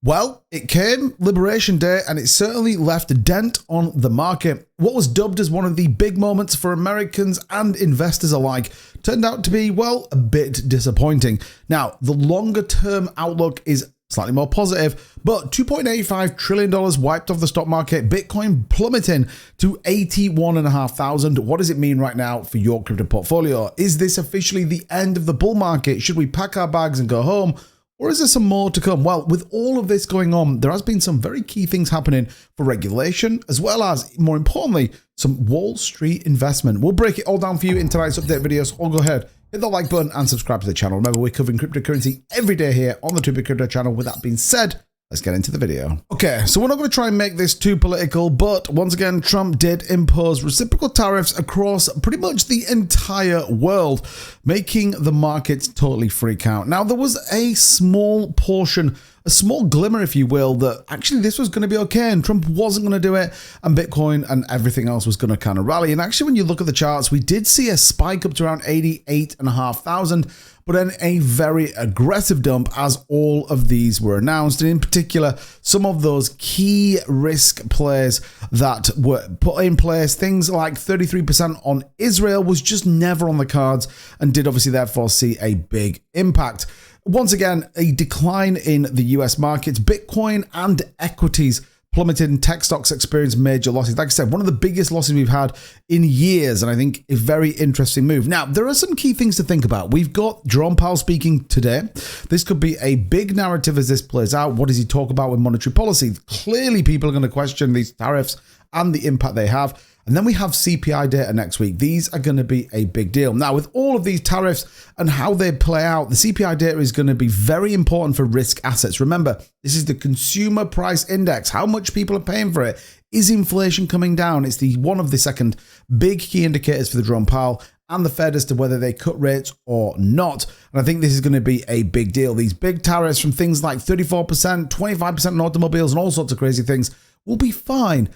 Well, it came Liberation Day and it certainly left a dent on the market. What was dubbed as one of the big moments for Americans and investors alike turned out to be, well, a bit disappointing. Now, the longer term outlook is slightly more positive, but $2.85 trillion wiped off the stock market, Bitcoin plummeting to 81,500. What does it mean right now for your crypto portfolio? Is this officially the end of the bull market? Should we pack our bags and go home? Or is there some more to come? Well, with all of this going on, there has been some very key things happening for regulation, as well as, more importantly, some Wall Street investment. We'll break it all down for you in tonight's update video, so go ahead, hit the like button and subscribe to the channel. Remember, we're covering cryptocurrency every day here on the 2Bit Crypto channel. With that being said, let's get into the video. Okay, so we're not going to try and make this too political, but once again, Trump did impose reciprocal tariffs across pretty much the entire world, making the markets totally freak out. Now, there was a small portion, a small glimmer, if you will, that actually this was going to be okay and Trump wasn't going to do it and Bitcoin and everything else was going to kind of rally. And actually, when you look at the charts, we did see a spike up to around 88,500, but then a very aggressive dump as all of these were announced. And in particular, some of those key risk plays that were put in place, things like 33% on Israel was just never on the cards and did obviously therefore see a big impact. Once again, a decline in the US markets, Bitcoin and equities plummeted and tech stocks experienced major losses. Like I said, one of the biggest losses we've had in years, and I think a very interesting move. Now, there are some key things to think about. We've got Jerome Powell speaking today. This could be a big narrative as this plays out. What does he talk about with monetary policy? Clearly, people are going to question these tariffs and the impact they have. And then we have CPI data next week. These are going to be a big deal. Now, with all of these tariffs and how they play out, the CPI data is going to be very important for risk assets. Remember, this is the consumer price index, how much people are paying for it. Is inflation coming down? It's one of the second big key indicators for the Jerome Powell and the Fed as to whether they cut rates or not. And I think this is going to be a big deal. These big tariffs from things like 34%, 25% on automobiles and all sorts of crazy things will be fine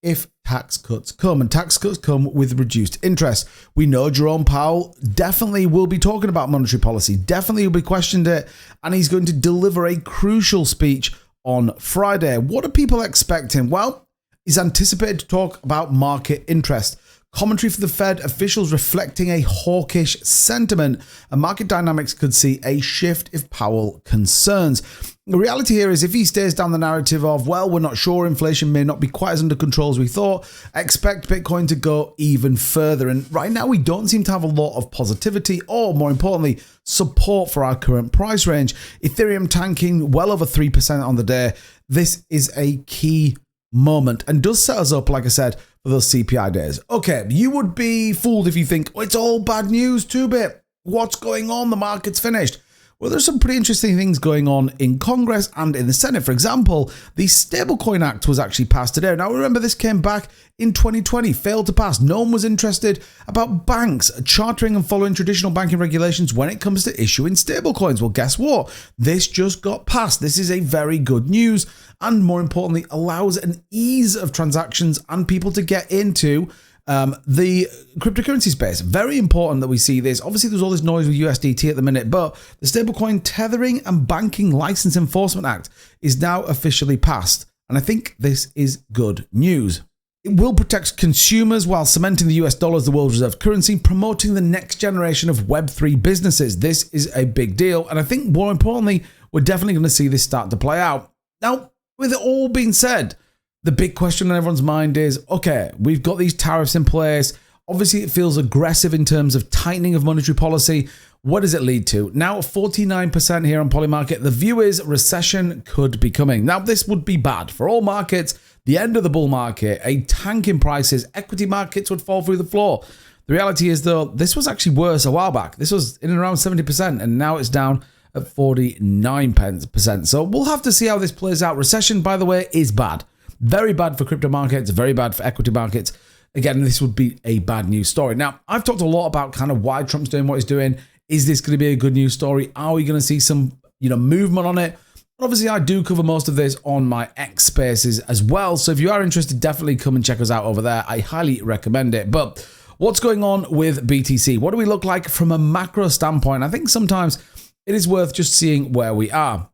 if tax cuts come, and tax cuts come with reduced interest. We know Jerome Powell definitely will be talking about monetary policy, definitely will be questioned it, and he's going to deliver a crucial speech on Friday. What are people expecting? Well, he's anticipated to talk about market interest. Commentary for the Fed officials reflecting a hawkish sentiment, and market dynamics could see a shift if Powell concerns. The reality here is if he stays down the narrative of, well, we're not sure, inflation may not be quite as under control as we thought, expect Bitcoin to go even further. And right now we don't seem to have a lot of positivity or, more importantly, support for our current price range. Ethereum tanking well over 3% on the day. This is a key moment and does set us up, like I said, for those CPI days. Okay, you would be fooled if you think, oh, it's all bad news, 2Bit. What's going on? The market's finished. Well, there's some pretty interesting things going on in Congress and in the Senate. For example, the Stablecoin Act was actually passed today. Now, remember, this came back in 2020, failed to pass. No one was interested about banks chartering and following traditional banking regulations when it comes to issuing stablecoins. Well, guess what? This just got passed. This is a very good news and, more importantly, allows an ease of transactions and people to get into the cryptocurrency space. Very important that we see this. Obviously, there's all this noise with USDT at the minute, but the Stablecoin Tethering and Banking License Enforcement Act is now officially passed. And I think this is good news. It will protect consumers while cementing the US dollar as the world reserve currency, promoting the next generation of Web3 businesses. This is a big deal. And I think more importantly, we're definitely going to see this start to play out. Now, with it all being said, the big question on everyone's mind is, okay, we've got these tariffs in place. Obviously, it feels aggressive in terms of tightening of monetary policy. What does it lead to? Now, 49% here on Polymarket. The view is recession could be coming. Now, this would be bad for all markets. The end of the bull market, a tank in prices, equity markets would fall through the floor. The reality is, though, this was actually worse a while back. This was in and around 70%, and now it's down at 49%. So we'll have to see how this plays out. Recession, by the way, is bad. Very bad for crypto markets, very bad for equity markets. Again, this would be a bad news story. Now, I've talked a lot about kind of why Trump's doing what he's doing. Is this going to be a good news story? Are we going to see some, movement on it? Obviously, I do cover most of this on my X Spaces as well. So if you are interested, definitely come and check us out over there. I highly recommend it. But what's going on with BTC? What do we look like from a macro standpoint? I think sometimes it is worth just seeing where we are.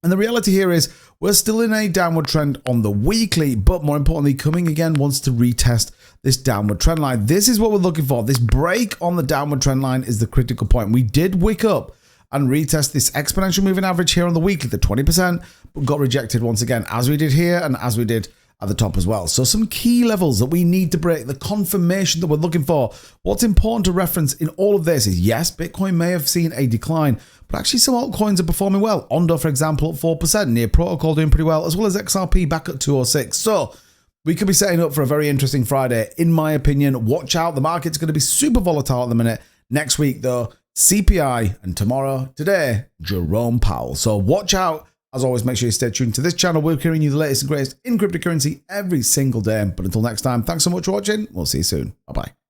And the reality here is we're still in a downward trend on the weekly, but more importantly, coming again wants to retest this downward trend line. This is what we're looking for. This break on the downward trend line is the critical point. We did wick up and retest this exponential moving average here on the weekly, the 20%, but got rejected once again, as we did here and as we did at the top as well. So some key levels that we need to break, the confirmation that we're looking for. What's important to reference in all of this is, yes, Bitcoin may have seen a decline, but actually some altcoins are performing well. Ondo, for example, at 4%, Near Protocol doing pretty well, as well as XRP back at 206. So we could be setting up for a very interesting Friday, in my opinion. Watch out. The market's going to be super volatile at the minute. Next week, though, CPI, and today, Jerome Powell. So watch out. As always, make sure you stay tuned to this channel. We're carrying you the latest and greatest in cryptocurrency every single day. But until next time, thanks so much for watching. We'll see you soon. Bye-bye.